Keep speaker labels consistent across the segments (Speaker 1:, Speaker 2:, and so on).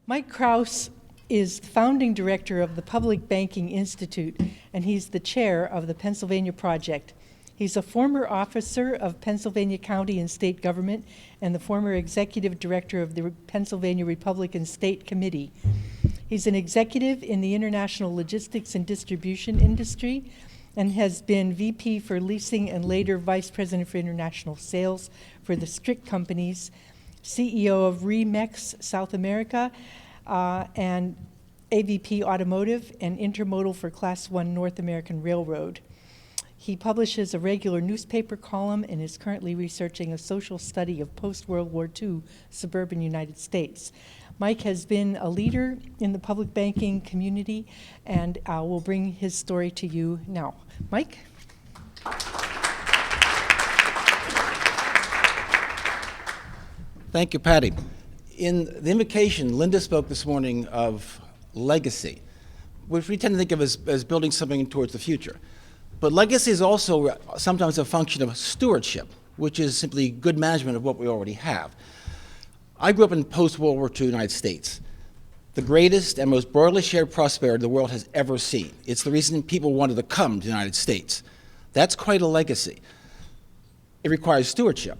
Speaker 1: Mike Krauss is the founding director of the Public Banking Institute, and he's the chair of the Pennsylvania Project. He's a former officer of Pennsylvania County and State Government and the former executive director of the Pennsylvania Republican State Committee. He's an executive in the international logistics and distribution industry and has been VP for leasing and later Vice President for international sales for the Strict Companies, CEO of Remex South America, and AVP Automotive and Intermodal for Class 1 North American Railroad. He publishes a regular newspaper column and is currently researching a social study of post-World War II suburban United States. Mike has been a leader in the public banking community and will bring his story to you now. Mike?
Speaker 2: Thank you, Patty. In the invocation, Linda spoke this morning of legacy, which we tend to think of as building something towards the future. But legacy is also sometimes a function of stewardship, which is simply good management of what we already have. I grew up in post-World War II United States, the greatest and most broadly shared prosperity the world has ever seen. It's the reason people wanted to come to the United States. That's quite a legacy. It requires stewardship.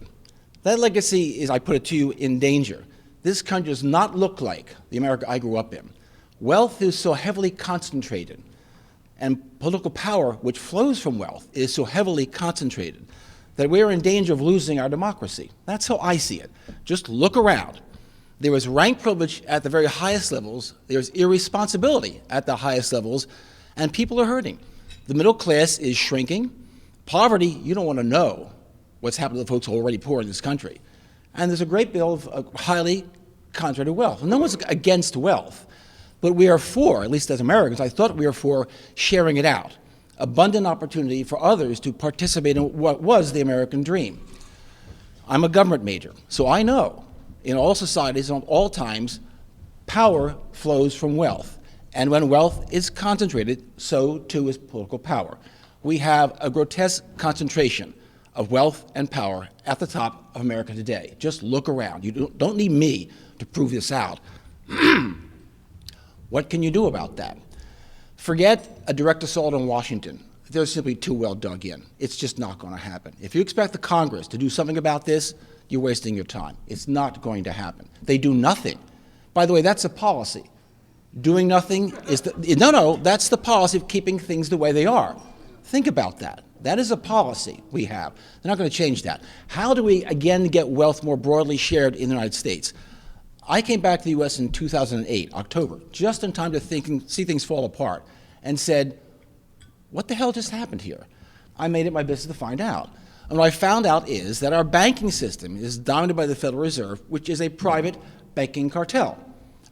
Speaker 2: That legacy is, I put it to you, in danger. This country does not look like the America I grew up in. Wealth is so heavily concentrated, and political power, which flows from wealth, is so heavily concentrated that we're in danger of losing our democracy. That's how I see it. Just look around. There is rank privilege at the very highest levels, there's irresponsibility at the highest levels, and people are hurting. The middle class is shrinking. Poverty, you don't want to know what's happened to the folks who are already poor in this country. And there's a great deal of highly concentrated wealth. No one's against wealth, but we are for, at least as Americans, I thought we were for sharing it out. Abundant opportunity for others to participate in what was the American dream. I'm a government major, so I know in all societies, at all times, power flows from wealth. And when wealth is concentrated, so too is political power. We have a grotesque concentration of wealth and power at the top of America today. Just look around. You don't need me to prove this out. What can you do about that? Forget a direct assault on Washington. They're simply too well dug in. It's just not going to happen. If you expect the Congress to do something about this, you're wasting your time. It's not going to happen. They do nothing. By the way, that's a policy. Doing nothing is that's the policy of keeping things the way they are. Think about that. That is a policy we have. They're not going to change that. How do we, again, get wealth more broadly shared in the United States? I came back to the U.S. in 2008, October, just in time to see things fall apart, and said, what the hell just happened here? I made it my business to find out. And what I found out is that our banking system is dominated by the Federal Reserve, which is a private banking cartel,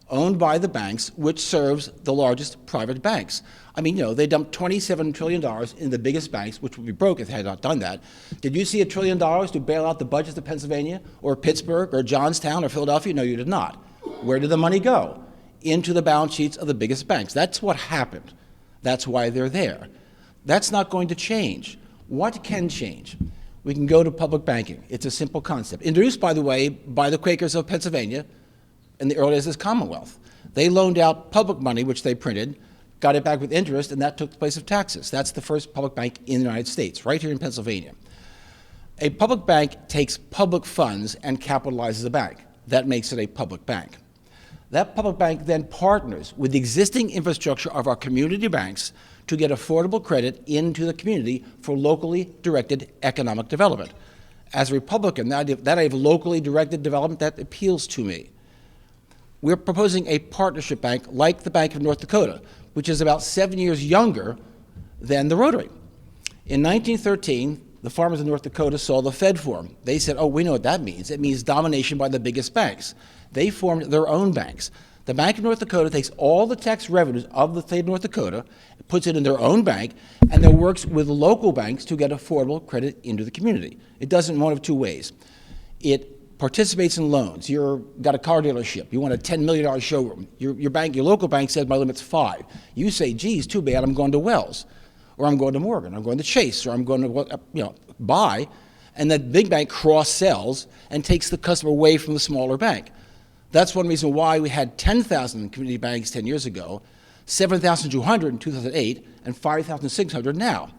Speaker 2: owned by the banks, which serves the largest private banks. I mean, they dumped $27 trillion in the biggest banks, which would be broke if they had not done that. Did you see $1 trillion to bail out the budgets of Pennsylvania or Pittsburgh or Johnstown or Philadelphia? No, you did not. Where did the money go? Into the balance sheets of the biggest banks. That's what happened. That's why they're there. That's not going to change. What can change? We can go to public banking. It's a simple concept. Introduced, by the way, by the Quakers of Pennsylvania in the early days of the Commonwealth. They loaned out public money, which they printed, got it back with interest, and that took the place of taxes. That's the first public bank in the United States, right here in Pennsylvania. A public bank takes public funds and capitalizes a bank. That makes it a public bank. That public bank then partners with the existing infrastructure of our community banks to get affordable credit into the community for locally directed economic development. As a Republican, that idea of locally directed development, that appeals to me. We're proposing a partnership bank like the Bank of North Dakota, which is about 7 years younger than the Rotary. In 1913, the farmers of North Dakota saw the Fed form. They said, oh, we know what that means. It means domination by the biggest banks. They formed their own banks. The Bank of North Dakota takes all the tax revenues of the state of North Dakota, puts it in their own bank, and then works with local banks to get affordable credit into the community. It does it in one of two ways. It participates in loans. You've got a car dealership. You want a $10 million showroom. Your local bank says my limit's 5. You say, geez, too bad, I'm going to Wells, or I'm going to Morgan, I'm going to Chase, or I'm going to buy, and that big bank cross-sells and takes the customer away from the smaller bank. That's one reason why we had 10,000 community banks 10 years ago, 7,200 in 2008, and 5,600 now.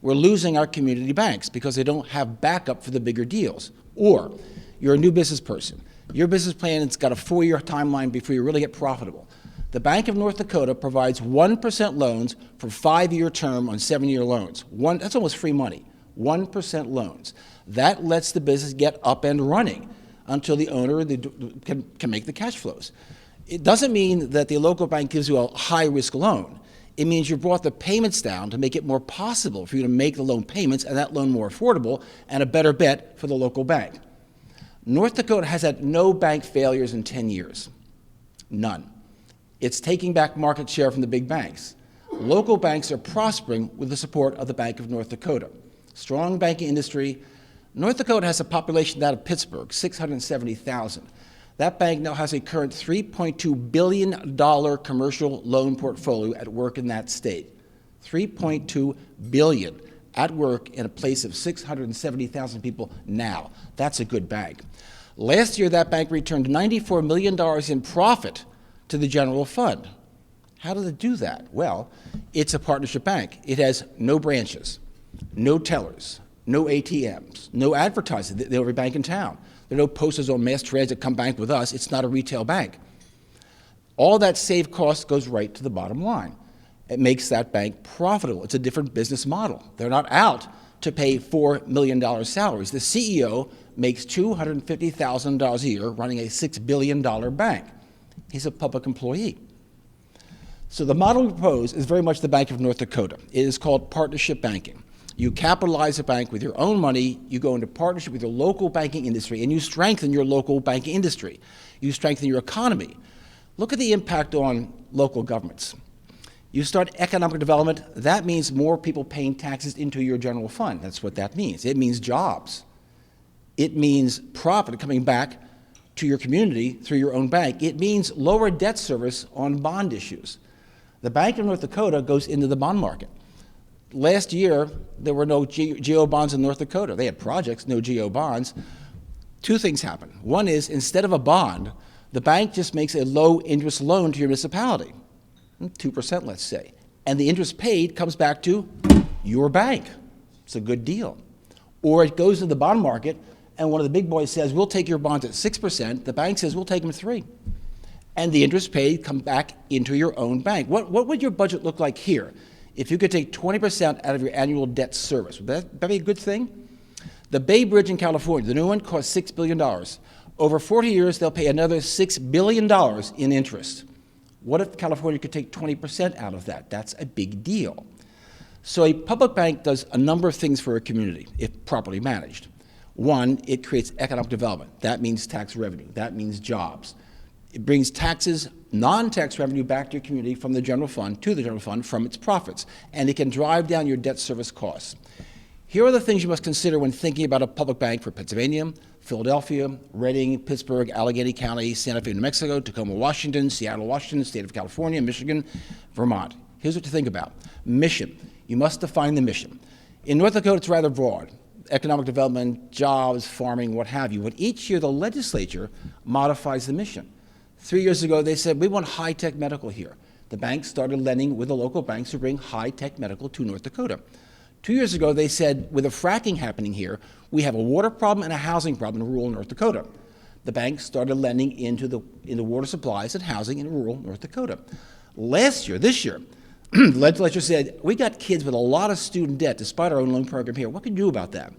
Speaker 2: We're losing our community banks because they don't have backup for the bigger deals. Or you're a new business person. Your business plan has got a 4-year timeline before you really get profitable. The Bank of North Dakota provides 1% loans for 5-year term on 7-year loans. That's almost free money. 1% loans. That lets the business get up and running until the owner can make the cash flows. It doesn't mean that the local bank gives you a high-risk loan. It means you brought the payments down to make it more possible for you to make the loan payments and that loan more affordable and a better bet for the local bank. North Dakota has had no bank failures in 10 years. None. It's taking back market share from the big banks. Local banks are prospering with the support of the Bank of North Dakota. Strong banking industry. North Dakota has a population that of Pittsburgh, 670,000. That bank now has a current $3.2 billion commercial loan portfolio at work in that state. $3.2 billion at work in a place of 670,000 people now. That's a good bank. Last year, that bank returned $94 million in profit to the general fund. How did it do that? Well, it's a partnership bank. It has no branches, no tellers, no ATMs, no advertising. They're every bank in town. There are no posters on mass transit, come bank with us. It's not a retail bank. All that saved cost goes right to the bottom line. It makes that bank profitable. It's a different business model. They're not out to pay $4 million salaries. The CEO makes $250,000 a year running a $6 billion bank. He's a public employee. So the model we propose is very much the Bank of North Dakota. It is called partnership banking. You capitalize a bank with your own money, you go into partnership with your local banking industry, and you strengthen your local banking industry. You strengthen your economy. Look at the impact on local governments. You start economic development, that means more people paying taxes into your general fund. That's what that means. It means jobs. It means profit coming back to your community through your own bank. It means lower debt service on bond issues. The Bank of North Dakota goes into the bond market. Last year, there were no GO bonds in North Dakota. They had projects, no GO bonds. Two things happened. One is, instead of a bond, the bank just makes a low-interest loan to your municipality, 2%, let's say. And the interest paid comes back to your bank. It's a good deal. Or it goes to the bond market, and one of the big boys says, we'll take your bonds at 6%. The bank says, we'll take them at 3%. And the interest paid comes back into your own bank. What would your budget look like here if you could take 20% out of your annual debt service? Would that be a good thing? The Bay Bridge in California, the new one, costs $6 billion. Over 40 years, they'll pay another $6 billion in interest. What if California could take 20% out of that? That's a big deal. So a public bank does a number of things for a community if properly managed. One, it creates economic development. That means tax revenue. That means jobs. It brings taxes, non-tax revenue back to your community from the general fund to the general fund from its profits. And it can drive down your debt service costs. Here are the things you must consider when thinking about a public bank for Pennsylvania, Philadelphia, Reading, Pittsburgh, Allegheny County, Santa Fe, New Mexico, Tacoma, Washington, Seattle, Washington, State of California, Michigan, Vermont. Here's what to think about. Mission. You must define the mission. In North Dakota, it's rather broad. Economic development, jobs, farming, what have you. But each year, the legislature modifies the mission. 3 years ago, they said, we want high-tech medical here. The banks started lending with the local banks to bring high-tech medical to North Dakota. 2 years ago, they said, with the fracking happening here, we have a water problem and a housing problem in rural North Dakota. The banks started lending into water supplies and housing in rural North Dakota. This year, the legislature said, we got kids with a lot of student debt despite our own loan program here. What can you do about that?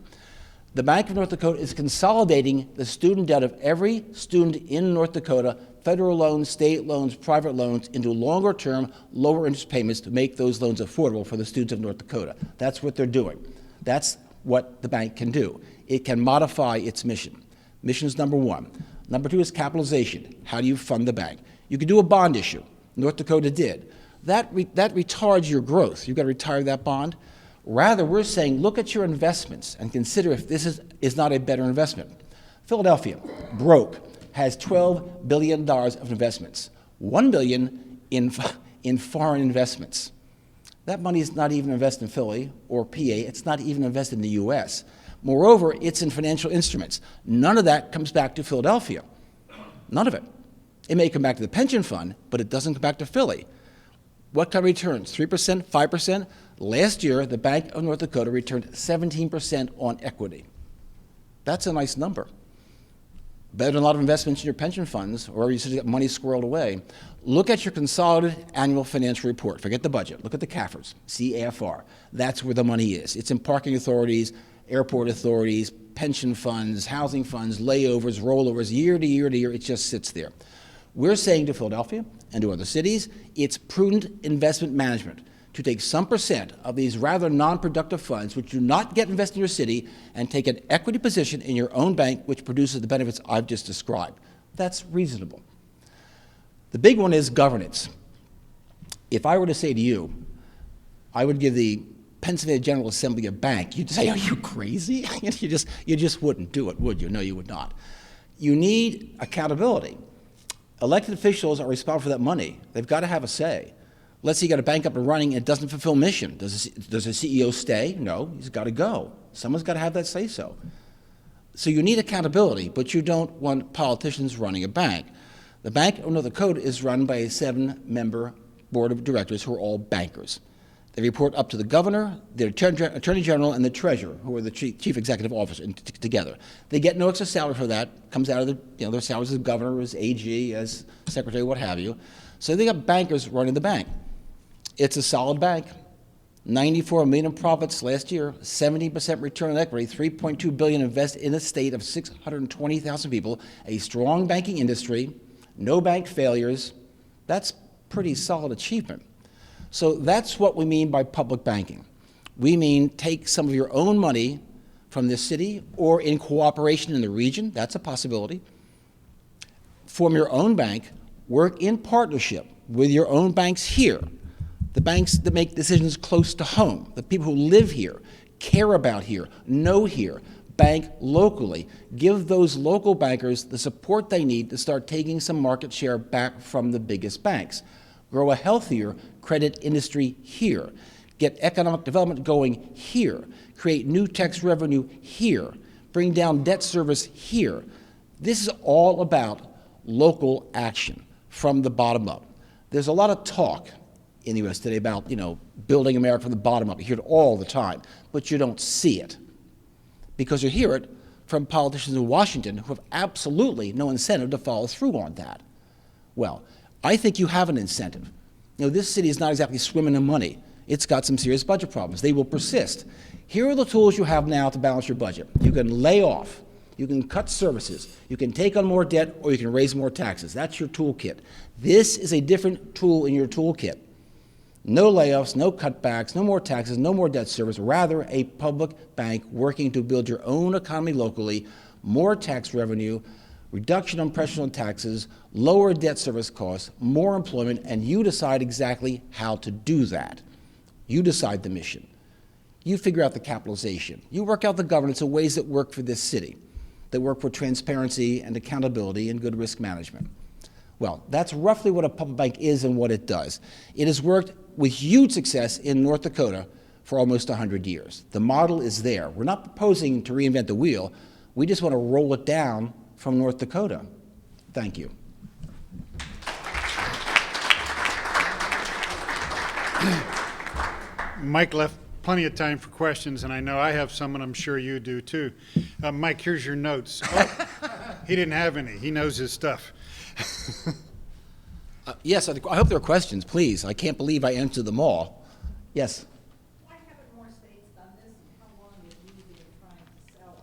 Speaker 2: The Bank of North Dakota is consolidating the student debt of every student in North Dakota, federal loans, state loans, private loans, into longer-term, lower interest payments to make those loans affordable for the students of North Dakota. That's what they're doing. That's what the bank can do. It can modify its mission. Mission is number one. Number two is capitalization. How do you fund the bank? You can do a bond issue. North Dakota did. That retards your growth. You've got to retire that bond. Rather, we're saying, look at your investments and consider if this is not a better investment. Philadelphia, broke, has $12 billion of investments, $1 billion in foreign investments. That money is not even invested in Philly or PA. It's not even invested in the U.S. Moreover, it's in financial instruments. None of that comes back to Philadelphia. None of it. It may come back to the pension fund, but it doesn't come back to Philly. What kind of returns? 3%, 5%? Last year, the Bank of North Dakota returned 17% on equity. That's a nice number. Better than a lot of investments in your pension funds, or you get money squirreled away. Look at your consolidated annual financial report. Forget the budget. Look at the CAFRs, CAFR. That's where the money is. It's in parking authorities, airport authorities, pension funds, housing funds, layovers, rollovers, year to year to year. It just sits there. We're saying to Philadelphia and to other cities, it's prudent investment management to take some percent of these rather non-productive funds, which do not get invested in your city, and take an equity position in your own bank, which produces the benefits I've just described. That's reasonable. The big one is governance. If I were to say to you, I would give the Pennsylvania General Assembly a bank, you'd say, are you crazy? you just wouldn't do it, would you? No, you would not. You need accountability. Elected officials are responsible for that money. They've got to have a say. Let's say you got a bank up and running and it doesn't fulfill mission. Does a CEO stay? No, he's got to go. Someone's got to have that say-so. So you need accountability, but you don't want politicians running a bank. The Bank of North Dakota is run by a 7-member board of directors who are all bankers. They report up to the governor, the attorney general, and the treasurer, who are the chief executive officer together. They get no extra salary for that. Comes out of their salaries as governor, as AG, as secretary, what have you. So they got bankers running the bank. It's a solid bank. $94 million in profits last year, 70% return on equity, $3.2 billion invested in a state of 620,000 people, a strong banking industry, no bank failures. That's pretty solid achievement. So that's what we mean by public banking. We mean take some of your own money from this city or in cooperation in the region, that's a possibility. Form your own bank, work in partnership with your own banks here, the banks that make decisions close to home, the people who live here, care about here, know here, bank locally. Give those local bankers the support they need to start taking some market share back from the biggest banks. Grow a healthier credit industry here. Get economic development going here. Create new tax revenue here. Bring down debt service here. This is all about local action from the bottom up. There's a lot of talk in the U.S. today about, building America from the bottom up. You hear it all the time, but you don't see it because you hear it from politicians in Washington who have absolutely no incentive to follow through on that. Well, I think you have an incentive. This city is not exactly swimming in money. It's got some serious budget problems. They will persist. Here are the tools you have now to balance your budget. You can lay off. You can cut services. You can take on more debt, or you can raise more taxes. That's your toolkit. This is a different tool in your toolkit. No layoffs, no cutbacks, no more taxes, no more debt service, rather a public bank working to build your own economy locally, more tax revenue, reduction on pressure on taxes, lower debt service costs, more employment, and you decide exactly how to do that. You decide the mission. You figure out the capitalization. You work out the governance of ways that work for this city, that work for transparency and accountability and good risk management. Well, that's roughly what a public bank is and what it does. It has worked with huge success in North Dakota for almost 100 years. The model is there. We're not proposing to reinvent the wheel. We just want to roll it down from North Dakota. Thank you.
Speaker 3: Mike left plenty of time for questions, and I know I have some, and I'm sure you do too. Mike, here's your notes. Oh, he didn't have any. He knows his stuff.
Speaker 2: Yes, I hope there are questions, please. I can't believe I answered them all. Yes?
Speaker 4: Why haven't more states done this, and how long have you been trying to sell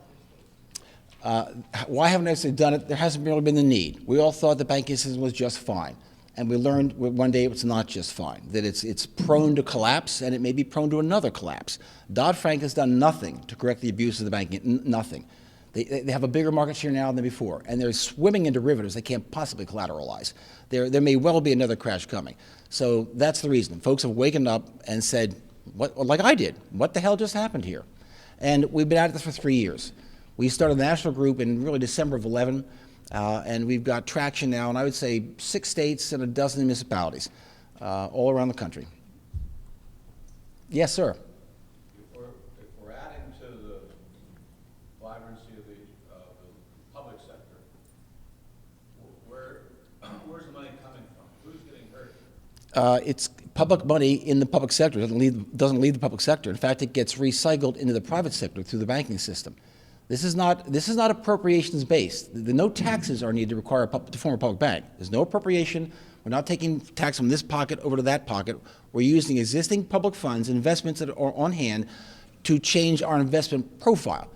Speaker 4: other states?
Speaker 2: Why haven't I done it? There hasn't really been the need. We all thought the banking system was just fine. And we learned one day it's not just fine, that it's prone to collapse, and it may be prone to another collapse. Dodd-Frank has done nothing to correct the abuse of the banking, nothing. They have a bigger market share now than before, and they're swimming in derivatives they can't possibly collateralize. There may well be another crash coming. So that's the reason. Folks have waken up and said, like I did, what the hell just happened here? And we've been at this for 3 years. We started a national group in really December of 11, and we've got traction now in, I would say, 6 states and a dozen municipalities all around the country. Yes, sir.
Speaker 5: If we're adding to the vibrancy of the public sector, where's
Speaker 2: It's public money in the public sector. It doesn't leave the public sector. In fact, it gets recycled into the private sector through the banking system. This is not appropriations based. No taxes are needed to require to form a public bank. There's no appropriation. We're not taking tax from this pocket over to that pocket. We're using existing public funds, investments that are on hand, to change our investment profile.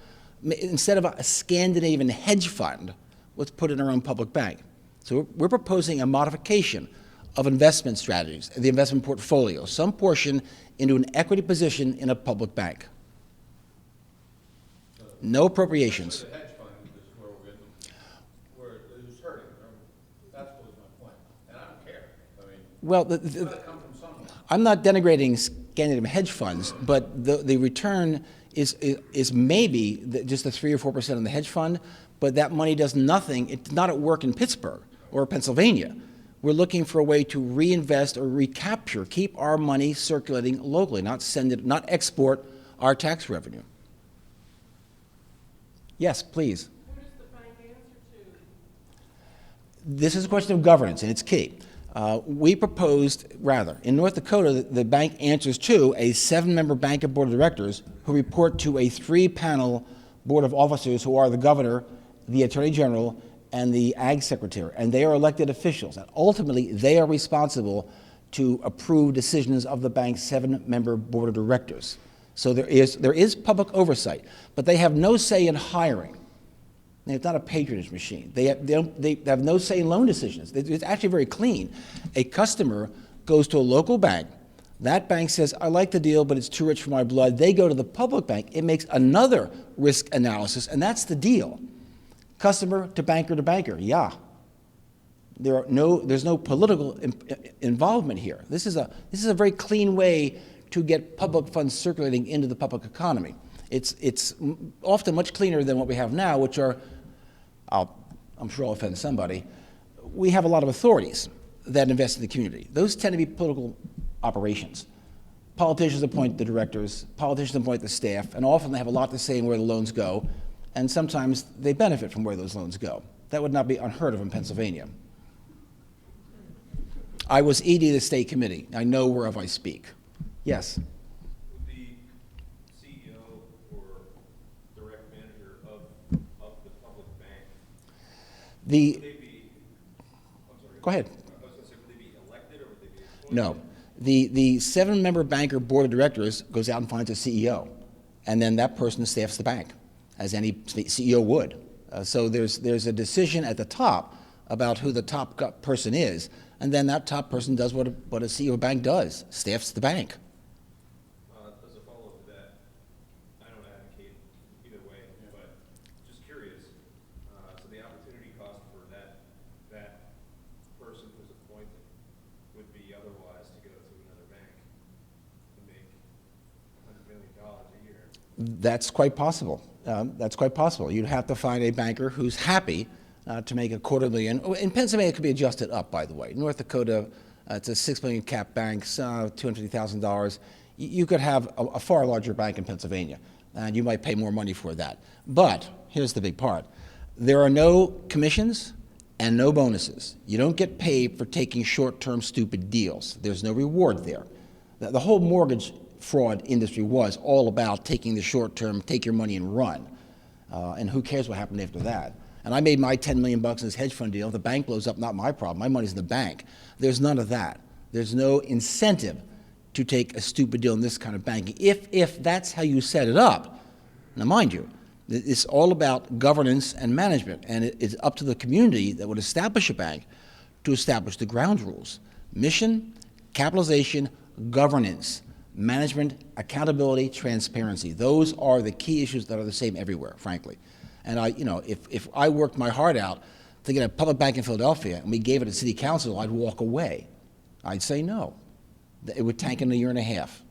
Speaker 2: Instead of a Scandinavian hedge fund, let's put in our own public bank. So we're proposing a modification of investment strategies, the investment portfolio, some portion into an equity position in a public bank. No appropriations.
Speaker 5: The hedge fund is where we're getting, where it's hurting. That was my point. And I don't care. I mean,
Speaker 2: Well,
Speaker 5: it's got to come from somewhere.
Speaker 2: I'm not denigrating Scandinavian hedge funds, but the return is maybe just the 3 or 4% on the hedge fund, but that money does nothing. It's not at work in Pittsburgh or Pennsylvania. We're looking for a way to reinvest or recapture, keep our money circulating locally, not export our tax revenue. Yes, please.
Speaker 4: Who does the bank answer to?
Speaker 2: This is a question of governance, and it's key. We proposed, in North Dakota, the bank answers to a 7-member bank of board of directors who report to a 3-panel board of officers who are the governor, the attorney general, and the ag secretary, and they are elected officials. And ultimately, they are responsible to approve decisions of the bank's 7-member board of directors. So there is public oversight, but they have no say in hiring. It's not a patronage machine. They have no say in loan decisions. It's actually very clean. A customer goes to a local bank. That bank says, I like the deal, but it's too rich for my blood. They go to the public bank. It makes another risk analysis, and that's the deal. Customer to banker, yeah. There's no political involvement here. This is a very clean way to get public funds circulating into the public economy. It's often much cleaner than what we have now, which are, I'm sure I'll offend somebody, we have a lot of authorities that invest in the community. Those tend to be political operations. Politicians appoint the directors, politicians appoint the staff, and often they have a lot to say in where the loans go, and sometimes they benefit from where those loans go. That would not be unheard of in Pennsylvania. I was ED of the state committee. I know whereof I speak. Yes?
Speaker 6: Would the CEO or direct manager of the public bank, would they be, I'm sorry.
Speaker 2: Go ahead.
Speaker 6: I was going to say, would they be elected or would they be appointed?
Speaker 2: No. The 7-member banker board of directors goes out and finds a CEO, and then that person staffs the bank, as any CEO would. So there's a decision at the top about who the top person is, and then that top person does what a CEO of a bank does, staffs the bank.
Speaker 6: As a follow-up to that, I don't advocate either way, but just curious. So the opportunity cost for that person who's appointed would be otherwise to go to another bank and make $100 million a year.
Speaker 2: That's quite possible. You'd have to find a banker who's happy to make $250,000. Oh, in Pennsylvania, it could be adjusted up, by the way. North Dakota, it's a $6 million cap bank, $250,000. You could have a far larger bank in Pennsylvania, and you might pay more money for that. But here's the big part. There are no commissions and no bonuses. You don't get paid for taking short-term stupid deals. There's no reward there. The whole mortgage fraud industry was all about taking the short-term, take your money and run. And who cares what happened after that? And I made my $10 million in this hedge fund deal. If the bank blows up, not my problem. My money's in the bank. There's none of that. There's no incentive to take a stupid deal in this kind of banking, if that's how you set it up. Now, mind you, it's all about governance and management, and it's up to the community that would establish a bank to establish the ground rules. Mission, capitalization, governance, management, accountability, transparency. Those are the key issues that are the same everywhere, frankly. And if I worked my heart out to get a public bank in Philadelphia and we gave it to city council, I'd walk away. I'd say no. It would tank in a year and a half.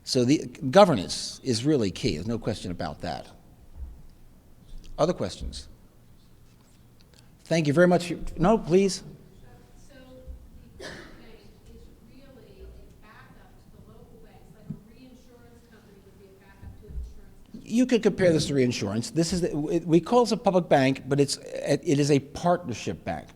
Speaker 2: So the governance is really key. There's no question about that. Other questions? Thank you very much. No, please.
Speaker 4: So the public bank is really a backup to the local banks, like a reinsurance company would be a backup to an insurance company.
Speaker 2: You could compare this to reinsurance. We call it a public bank, but it is a partnership bank.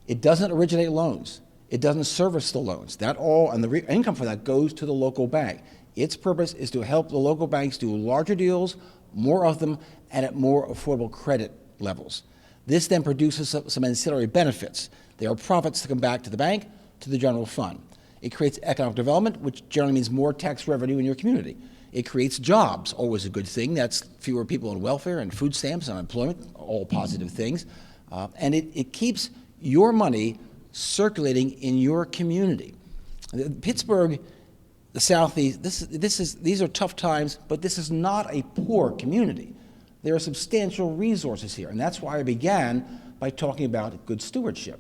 Speaker 2: It doesn't originate loans. It doesn't service the loans. That all, and the income for that goes to the local bank. Its purpose is to help the local banks do larger deals, more of them, and at more affordable credit levels. This then produces some ancillary benefits. There are profits to come back to the bank, to the general fund. It creates economic development, which generally means more tax revenue in your community. It creates jobs, always a good thing. That's fewer people on welfare and food stamps and unemployment, all positive things. And it keeps your money circulating in your community. Pittsburgh, the Southeast, these are tough times, but this is not a poor community. There are substantial resources here, and that's why I began by talking about good stewardship.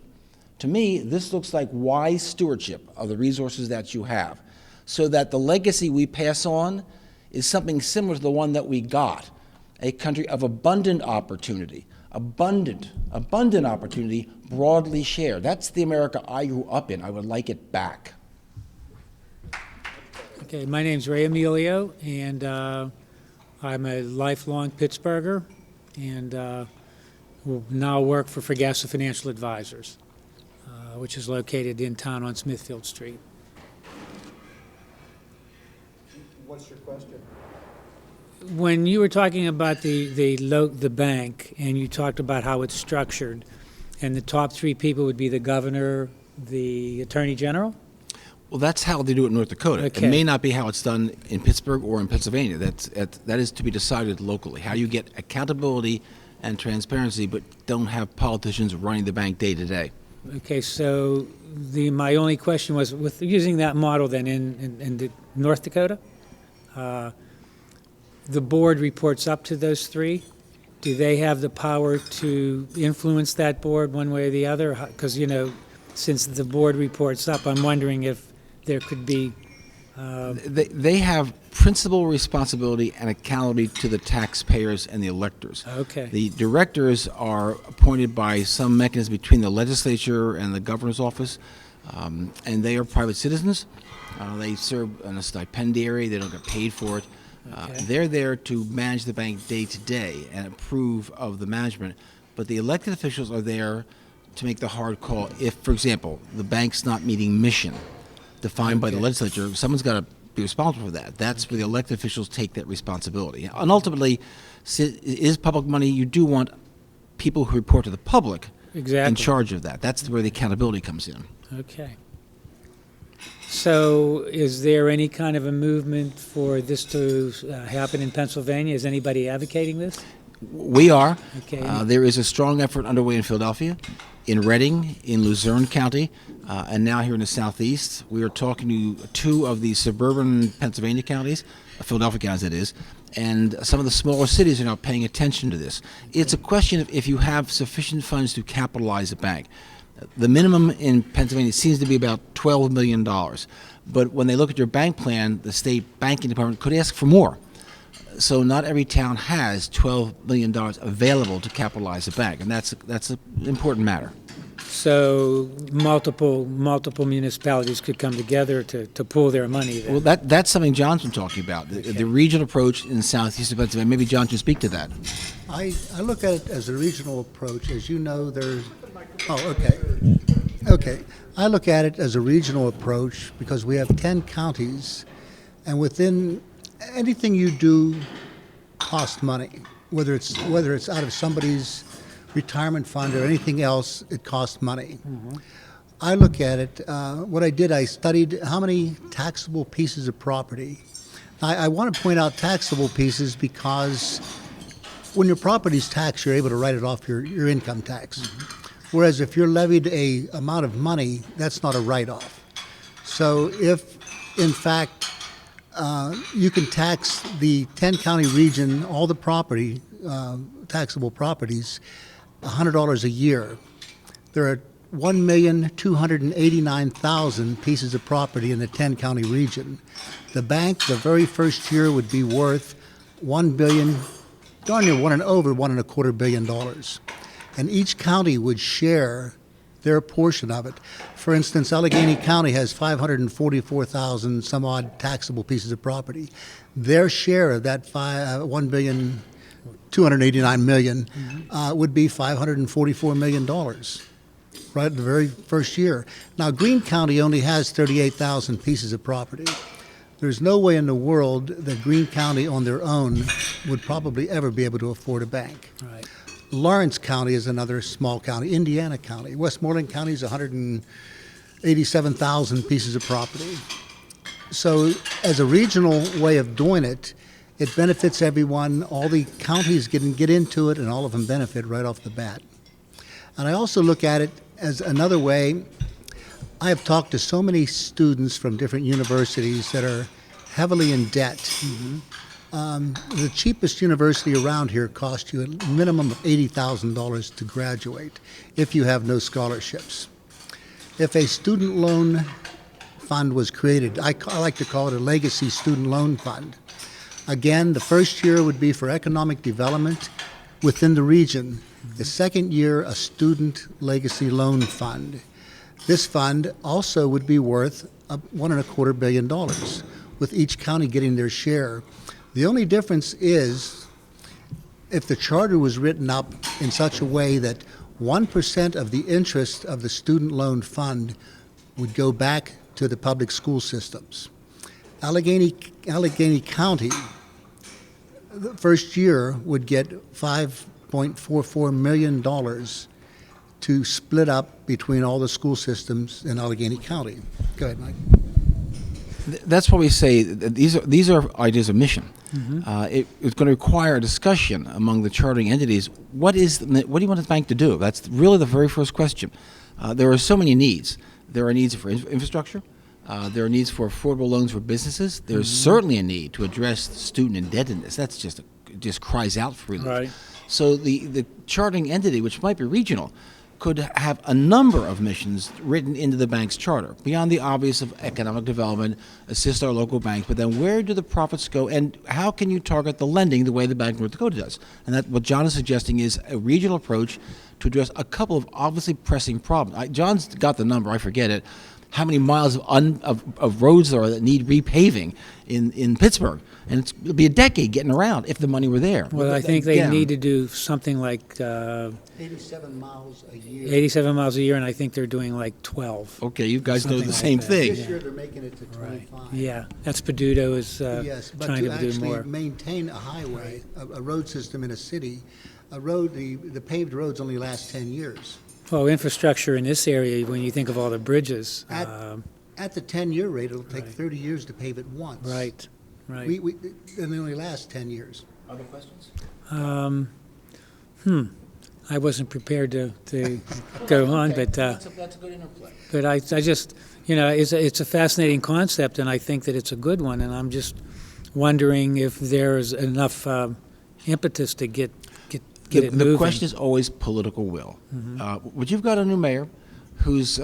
Speaker 2: To me, this looks like wise stewardship of the resources that you have, so that the legacy we pass on is something similar to the one that we got, a country of abundant opportunity, abundant opportunity, broadly shared. That's the America I grew up in. I would like it back.
Speaker 7: Okay, my name's Ray Emilio, and I'm a lifelong Pittsburgher, and will now work for Fragassa Financial Advisors, which is located in town on Smithfield Street.
Speaker 8: What's your question?
Speaker 7: When you were talking about the bank, and you talked about how it's structured, and the top three people would be the governor, the attorney general?
Speaker 2: Well, that's how they do it in North Dakota.
Speaker 7: Okay.
Speaker 2: It may not be how it's done in Pittsburgh or in Pennsylvania. That is to be decided locally. How you get accountability and transparency, but don't have politicians running the bank day to day.
Speaker 7: Okay, so my only question was, with using that model then in North Dakota, the board reports up to those three. Do they have the power to influence that board one way or the other? Because, since the board reports up, I'm wondering if there could be...
Speaker 2: They have principal responsibility and accountability to the taxpayers and the electors.
Speaker 7: Okay.
Speaker 2: The directors are appointed by some mechanism between the legislature and the governor's office, and they are private citizens. They serve on a stipendiary. They don't get paid for it.
Speaker 7: Okay.
Speaker 2: They're there to manage the bank day to day and approve of the management. But the elected officials are there to make the hard call. If, for example, the bank's not meeting mission defined by the
Speaker 7: Okay.
Speaker 2: legislature, someone's got to be responsible for that. That's where the elected officials take that responsibility. And ultimately, it is public money. You do want people who report to the public
Speaker 7: Exactly.
Speaker 2: in charge of that. That's where the accountability comes in.
Speaker 7: Okay. So is there any kind of a movement for this to happen in Pennsylvania? Is anybody advocating this?
Speaker 2: We are.
Speaker 7: Okay.
Speaker 2: There is a strong effort underway in Philadelphia, in Reading, in Luzerne County, and now here in the Southeast. We are talking to two of the suburban Pennsylvania counties, Philadelphia counties that is, and some of the smaller cities are now paying attention to this. It's a question of if you have sufficient funds to capitalize a bank. The minimum in Pennsylvania seems to be about $12 million. But when they look at your bank plan, the state banking department could ask for more. So not every town has $12 million available to capitalize a bank, and that's an important matter.
Speaker 7: So multiple municipalities could come together to pool their money then?
Speaker 2: Well, that's something John's been talking about, the regional approach in southeast of Pennsylvania. Maybe John can speak to that.
Speaker 8: I look at it as a regional approach. As you know, there's... Oh, okay. Okay. I look at it as a regional approach because we have 10 counties, and within anything you do costs money. Whether it's out of somebody's retirement fund or anything else, it costs money. Mm-hmm. I look at it, what I did, I studied how many taxable pieces of property. I want to point out taxable pieces because when your property's taxed, you're able to write it off your income tax. Mm-hmm. Whereas if you're levied a amount of money, that's not a write-off. So if, in fact, you can tax the 10-county region, all the property, taxable properties, $100 a year. There are 1,289,000 pieces of property in the 10-county region. The bank, the very first year, would be worth $1 billion, darn near $1.25 billion. And each county would share their portion of it. For instance, Allegheny County has 544,000 some odd taxable pieces of property. Their share of that $1,289,000,000 would be $544 million. right the very first year. Now, Greene County only has 38,000 pieces of property. There's no way in the world that Greene County on their own would probably ever be able to afford a bank.
Speaker 7: Right.
Speaker 8: Lawrence County is another small county. Indiana County. Westmoreland County is 187,000 pieces of property. So as a regional way of doing it, it benefits everyone. All the counties get into it, and all of them benefit right off the bat. And I also look at it as another way. I have talked to so many students from different universities that are heavily in debt. The cheapest university around here costs you a minimum of $80,000 to graduate if you have no scholarships. If a student loan fund was created, I like to call it a legacy student loan fund. Again, the first year would be for economic development within the region. The second year, a student legacy loan fund. This fund also would be worth $1.25 billion, with each county getting their share. The only difference is if the charter was written up in such a way that 1% of the interest of the student loan fund would go back to the public school systems. Allegheny County, the first year, would get $5.44 million to split up between all the school systems in Allegheny County. Go ahead, Mike.
Speaker 2: That's why we say that these are ideas of mission. It's going to require a discussion among the chartering entities. What do you want the bank to do? That's really the very first question. There are so many needs. There are needs for infrastructure. There are needs for affordable loans for businesses. There's certainly a need to address student indebtedness. That's just cries out for relief.
Speaker 7: Right.
Speaker 2: So the chartering entity, which might be regional, could have a number of missions written into the bank's charter, beyond the obvious of economic development, assist our local banks, but then where do the profits go, and how can you target the lending the way the Bank of North Dakota does? And that what John is suggesting is a regional approach to address a couple of obviously pressing problems. John's got the number, I forget it, how many miles of roads there are that need repaving in Pittsburgh. And it'll be a decade getting around if the money were there.
Speaker 7: Well, I think they need to do something like
Speaker 8: 87 miles a year.
Speaker 7: 87 miles a year, and I think they're doing like 12.
Speaker 2: Okay, you guys know
Speaker 7: Something
Speaker 2: the
Speaker 7: like
Speaker 2: same
Speaker 7: that.
Speaker 2: thing.
Speaker 8: This year they're making it to 25.
Speaker 7: Yeah, that's Peduto is
Speaker 8: Yes, but
Speaker 7: trying
Speaker 8: to
Speaker 7: to do
Speaker 8: actually
Speaker 7: more.
Speaker 8: maintain a highway, a road system in a city, the paved roads only last 10 years.
Speaker 7: Well, infrastructure in this area, when you think of all the bridges,
Speaker 8: At the 10-year rate, it'll take 30 years to pave it once.
Speaker 7: right.
Speaker 8: And they only last 10 years.
Speaker 2: Other questions?
Speaker 7: I wasn't prepared to go on, but
Speaker 2: That's a good interplay.
Speaker 7: but I just, it's a fascinating concept, and I think that it's a good one, and I'm just wondering if there's enough impetus to get it moving.
Speaker 2: The question is always political will. But you've got a new mayor who's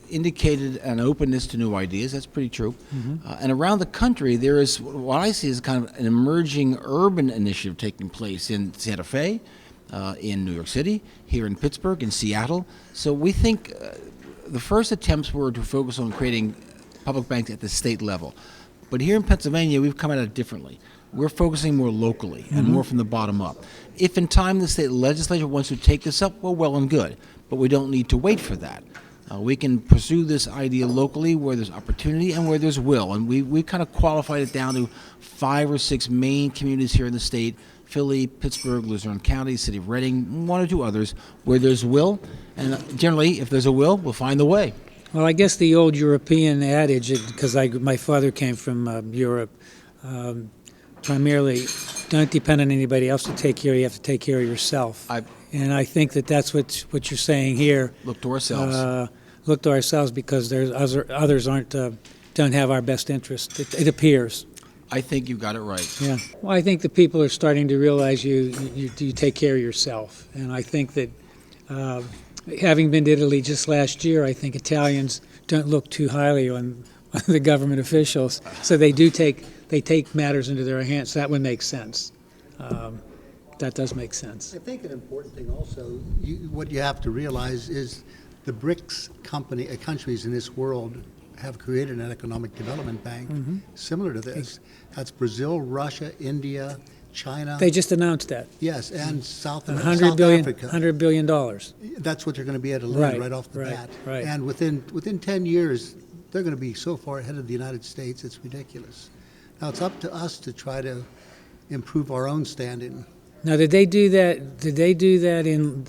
Speaker 2: indicated an openness to new ideas. That's pretty true. And around the country, there is what I see as kind of an emerging urban initiative taking place in Santa Fe, in New York City, here in Pittsburgh, in Seattle. So we think the first attempts were to focus on creating public banks at the state level. But here in Pennsylvania, we've come at it differently. We're focusing more locally and more from the bottom up. If in time the state legislature wants to take this up, well and good. But we don't need to wait for that. We can pursue this idea locally where there's opportunity and where there's will. And we kind of qualified it down to 5 or 6 main communities here in the state: Philly, Pittsburgh, Luzerne County, City of Reading, 1 or 2 others, where there's will. And generally, if there's a will, we'll find the way.
Speaker 7: Well, I guess the old European adage, because my father came from Europe, primarily, don't depend on anybody else to take care of you. You have to take care of yourself. And I think that's what you're saying here.
Speaker 2: Look to ourselves.
Speaker 7: Look to ourselves, because there's others don't have our best interest. It appears.
Speaker 2: I think you got it right.
Speaker 7: Yeah. Well, I think the people are starting to realize you take care of yourself, and I think that having been to Italy just last year, I think Italians don't look too highly on the government officials, so they take matters into their hands. That would make sense. That does make sense.
Speaker 8: I think an important thing also, what you have to realize is the BRICS countries in this world have created an economic development bank similar to this. That's Brazil, Russia, India, China.
Speaker 7: They just announced that.
Speaker 8: Yes, and South Africa.
Speaker 7: $100 billion.
Speaker 8: That's what they're going to be able to
Speaker 7: Right,
Speaker 8: lend right off the
Speaker 7: right,
Speaker 8: bat.
Speaker 7: right.
Speaker 8: And within 10 years, they're going to be so far ahead of the United States, it's ridiculous. Now, it's up to us to try to improve our own standing.
Speaker 7: Now, did they do that? Did they do that in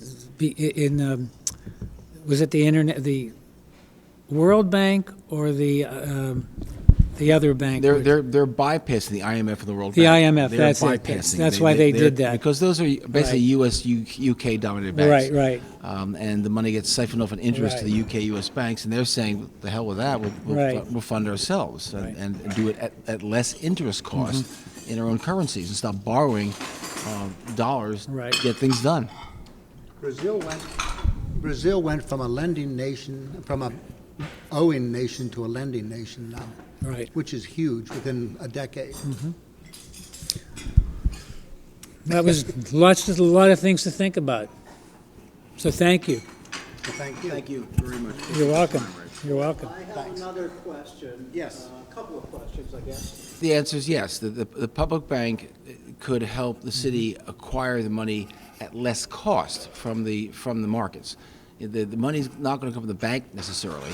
Speaker 7: was it the internet, the World Bank or the other bank?
Speaker 2: They're bypassing the IMF and the World
Speaker 7: The
Speaker 2: Bank.
Speaker 7: IMF,
Speaker 2: They're
Speaker 7: that's it.
Speaker 2: bypassing.
Speaker 7: That's why they did that.
Speaker 2: Because those are basically
Speaker 7: Right.
Speaker 2: U.S., UK dominated banks.
Speaker 7: Right.
Speaker 2: And the money gets siphoned off in interest to the
Speaker 7: Right.
Speaker 2: UK, US banks, and they're saying, the hell with that,
Speaker 7: Right.
Speaker 2: we'll fund ourselves
Speaker 7: Right.
Speaker 2: and do it at less interest cost in our own currencies and stop borrowing dollars
Speaker 7: Right.
Speaker 2: to get things done.
Speaker 8: Brazil went from a lending nation, from a owing nation to a lending nation now,
Speaker 7: Right.
Speaker 8: which is huge within a decade.
Speaker 7: That was a lot of things to think about. So thank you.
Speaker 8: So thank you.
Speaker 2: Thank you very much.
Speaker 7: You're welcome. You're welcome.
Speaker 9: I have another question.
Speaker 2: Yes.
Speaker 9: A couple of questions, I guess.
Speaker 2: The answer is yes. The public bank could help the city acquire the money at less cost from the markets. The money's not going to come from the bank necessarily,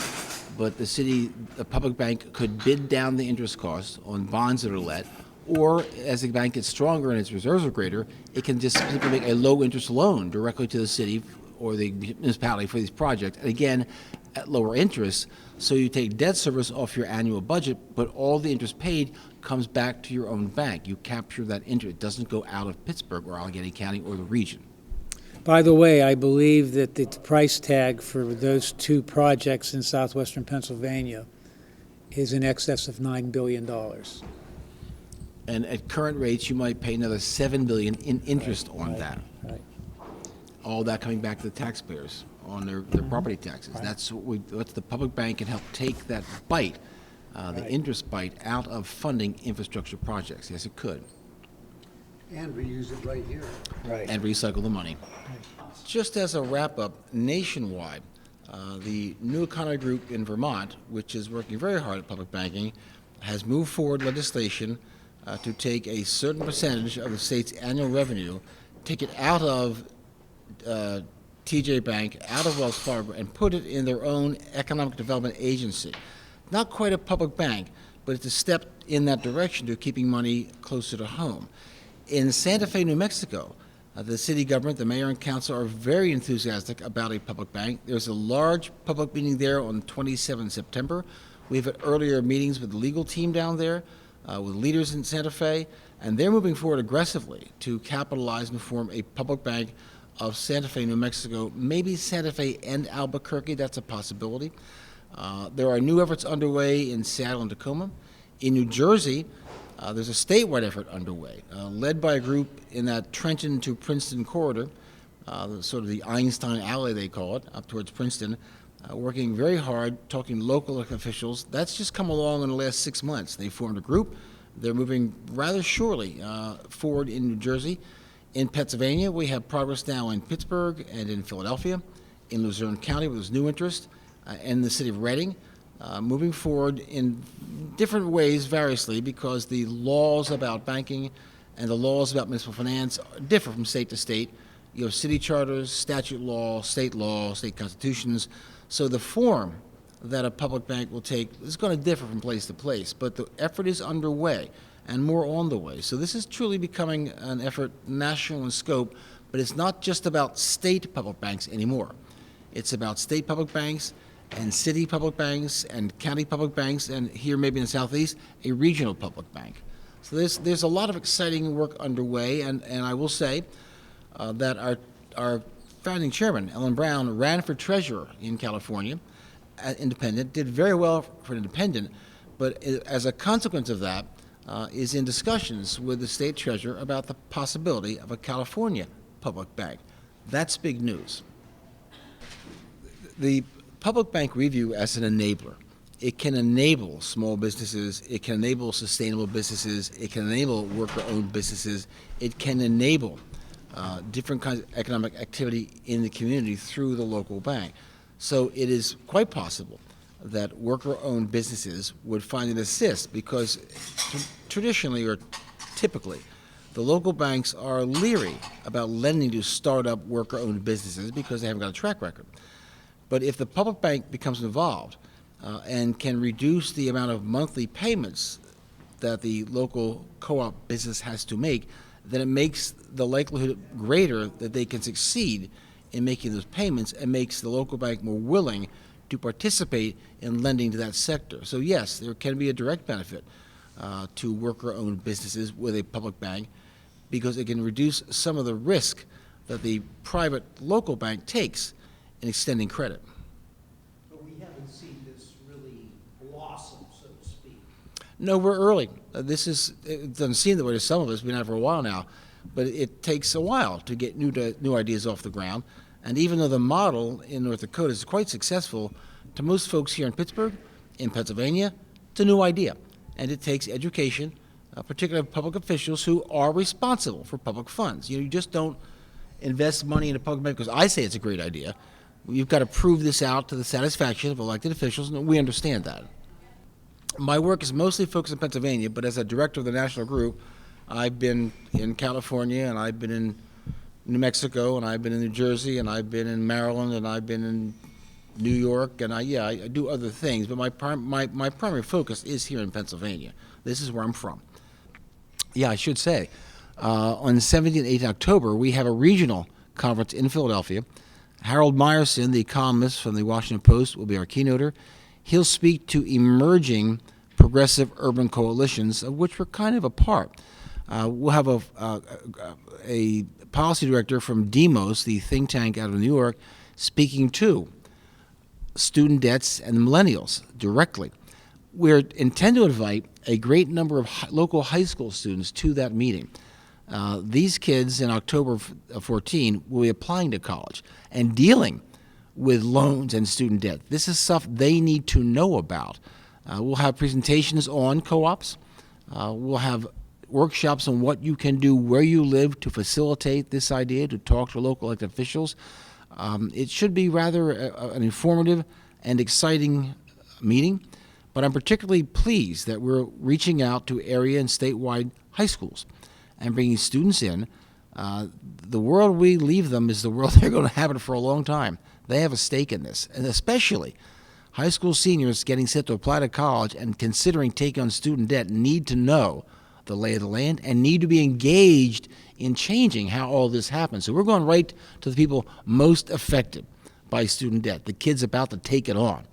Speaker 2: but the public bank could bid down the interest costs on bonds that are let, or as the bank gets stronger and its reserves are greater, it can just simply make a low-interest loan directly to the city or the municipality for these projects, and again, at lower interest, so you take debt service off your annual budget, but all the interest paid comes back to your own bank. You capture that interest. It doesn't go out of Pittsburgh or Allegheny County or the region.
Speaker 7: By the way, I believe that the price tag for those two projects in southwestern Pennsylvania is in excess of $9 billion.
Speaker 2: And at current rates, you might pay another $7 billion in interest on that.
Speaker 7: Right.
Speaker 2: All that coming back to the taxpayers on their property taxes. That's what the public bank can help take that bite, the interest bite, out of funding infrastructure projects. Yes, it could.
Speaker 8: And reuse it right here.
Speaker 7: Right.
Speaker 2: And recycle the money. Just as a wrap-up, nationwide, the New Economy Group in Vermont, which is working very hard at public banking, has moved forward legislation to take a certain percentage of the state's annual revenue, take it out of TJ Bank, out of Wells Fargo, and put it in their own economic development agency. Not quite a public bank, but it's a step in that direction to keeping money closer to home. In Santa Fe, New Mexico, the city government, the mayor and council are very enthusiastic about a public bank. There's a large public meeting there on 27 September. We've had earlier meetings with the legal team down there, with leaders in Santa Fe, and they're moving forward aggressively to capitalize and form a public bank of Santa Fe, New Mexico, maybe Santa Fe and Albuquerque. That's a possibility. There are new efforts underway in Seattle and Tacoma. In New Jersey, there's a statewide effort underway, led by a group in that Trenton to Princeton corridor, sort of the Einstein Alley, they call it, up towards Princeton, working very hard, talking to local officials. That's just come along in the last 6 months. They formed a group. They're moving rather surely forward in New Jersey. In Pennsylvania, we have progress now in Pittsburgh and in Philadelphia, in Luzerne County, where there's new interest, and the city of Reading, moving forward in different ways, variously, because the laws about banking and the laws about municipal finance differ from state to state. You have city charters, statute law, state constitutions. So the form that a public bank will take is going to differ from place to place, but the effort is underway and more on the way. So this is truly becoming an effort national in scope, but it's not just about state public banks anymore. It's about state public banks and city public banks and county public banks, and here maybe in the southeast, a regional public bank. So there's a lot of exciting work underway, and I will say that our founding chairman, Ellen Brown, ran for treasurer in California, independent, did very well for an independent, but as a consequence of that, is in discussions with the state treasurer about the possibility of a California public bank. That's big news. The public bank review as an enabler. It can enable small businesses, it can enable sustainable businesses, it can enable worker-owned businesses, it can enable different kinds of economic activity in the community through the local bank. So it is quite possible that worker-owned businesses would find an assist because traditionally or typically, the local banks are leery about lending to startup worker-owned businesses because they haven't got a track record. But if the public bank becomes involved and can reduce the amount of monthly payments that the local co-op business has to make, then it makes the likelihood greater that they can succeed in making those payments and makes the local bank more willing to participate in lending to that sector. So yes, there can be a direct benefit to worker-owned businesses with a public bank because it can reduce some of the risk that the private local bank takes in extending credit.
Speaker 9: But we haven't seen this really blossom, so to speak.
Speaker 2: No, we're early. It doesn't seem that way to some of us. We've been out for a while now, but it takes a while to get new ideas off the ground. And even though the model in North Dakota is quite successful, to most folks here in Pittsburgh, in Pennsylvania, it's a new idea. And it takes education, particularly public officials who are responsible for public funds. You just don't invest money in a public bank because I say it's a great idea. You've got to prove this out to the satisfaction of elected officials, and we understand that. My work is mostly focused in Pennsylvania, but as a director of the national group, I've been in California, and I've been in New Mexico, and I've been in New Jersey, and I've been in Maryland, and I've been in New York, and I do other things, but my primary focus is here in Pennsylvania. This is where I'm from. Yeah, I should say, on 17th and 18th October, we have a regional conference in Philadelphia. Harold Meyerson, the economist from the Washington Post, will be our keynoter. He'll speak to emerging progressive urban coalitions, of which we're kind of a part. We'll have a policy director from Demos, the think tank out of New York, speaking to student debts and millennials directly. We intend to invite a great number of local high school students to that meeting. These kids in October of 14 will be applying to college and dealing with loans and student debt. This is stuff they need to know about. We'll have presentations on co-ops. We'll have workshops on what you can do where you live to facilitate this idea, to talk to local elected officials. It should be rather an informative and exciting meeting, but I'm particularly pleased that we're reaching out to area and statewide high schools and bringing students in. The world we leave them is the world they're going to have it for a long time. They have a stake in this, and especially high school seniors getting set to apply to college and considering taking on student debt need to know the lay of the land and need to be engaged in changing how all this happens. So we're going right to the people most affected by student debt, the kids about to take it on,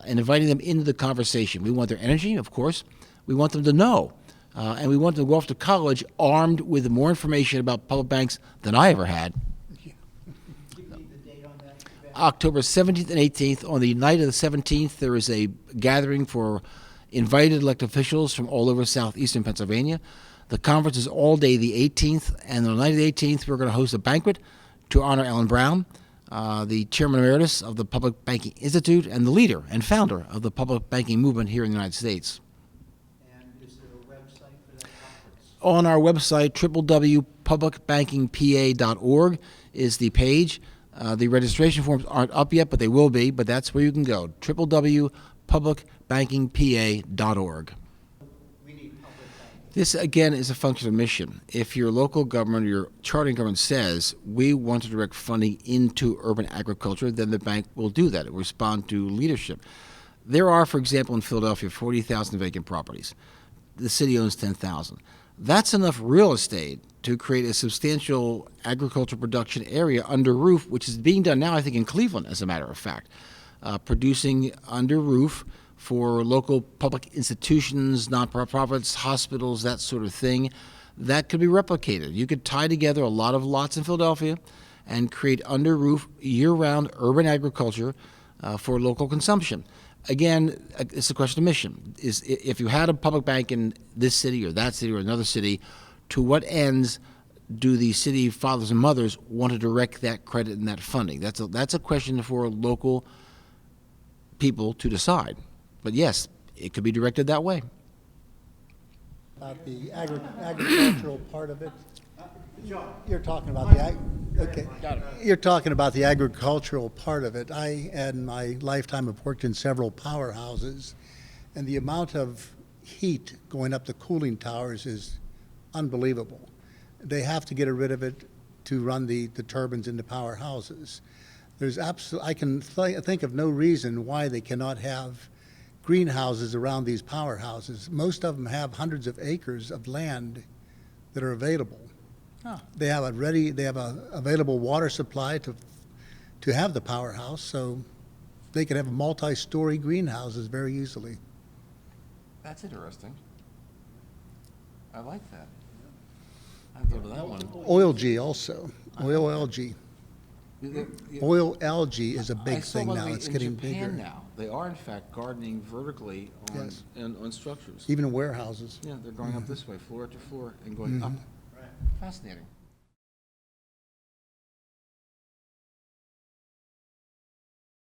Speaker 2: and inviting them into the conversation. We want their energy, of course. We want them to know, and we want them to go off to college armed with more information about public banks than I ever had. October 17th and 18th. On the night of the 17th, there is a gathering for invited elected officials from all over southeastern Pennsylvania. The conference is all day the 18th, and on the night of the 18th, we're going to host a banquet to honor Ellen Brown, the chairman emeritus of the Public Banking Institute and the leader and founder of the public banking movement here in the United States.
Speaker 9: And is there a website for that conference?
Speaker 2: On our website, www.publicbankingpa.org is the page. The registration forms aren't up yet, but they will be, but that's where you can go, www.publicbankingpa.org.
Speaker 9: We need public banking.
Speaker 2: This, again, is a function of mission. If your local government or your chartering government says, we want to direct funding into urban agriculture, then the bank will do that. It will respond to leadership. There are, for example, in Philadelphia, 40,000 vacant properties. The city owns 10,000. That's enough real estate to create a substantial agricultural production area under roof, which is being done now, I think, in Cleveland, as a matter of fact, producing under roof for local public institutions, non-profits, hospitals, that sort of thing. That could be replicated. You could tie together a lot of lots in Philadelphia and create under roof year-round urban agriculture for local consumption. Again, it's a question of mission. If you had a public bank in this city or that city or another city, to what ends do the city fathers and mothers want to direct that credit and that funding? That's a question for local people to decide. But yes, it could be directed that way.
Speaker 8: About the agricultural part of it? You're talking about the okay. You're talking about the agricultural part of it. I, in my lifetime, have worked in several powerhouses, and the amount of heat going up the cooling towers is unbelievable. they have to get rid of it to run the turbines in the powerhouses. There's I can think of no reason why they cannot have greenhouses around these powerhouses. Most of them have hundreds of acres of land that are available.
Speaker 2: Huh.
Speaker 8: They have a available water supply to have the powerhouse, so they could have multi-story greenhouses very easily.
Speaker 2: That's interesting. I like that. I've thought of that one.
Speaker 8: Oil algae also, oil algae. Oil algae is a big thing now. It's getting bigger.
Speaker 2: In Japan now, they are in fact gardening vertically on,
Speaker 8: Yes.
Speaker 2: on structures.
Speaker 8: Even warehouses.
Speaker 2: Yeah, they're going up this way, floor to floor, and going up. Fascinating.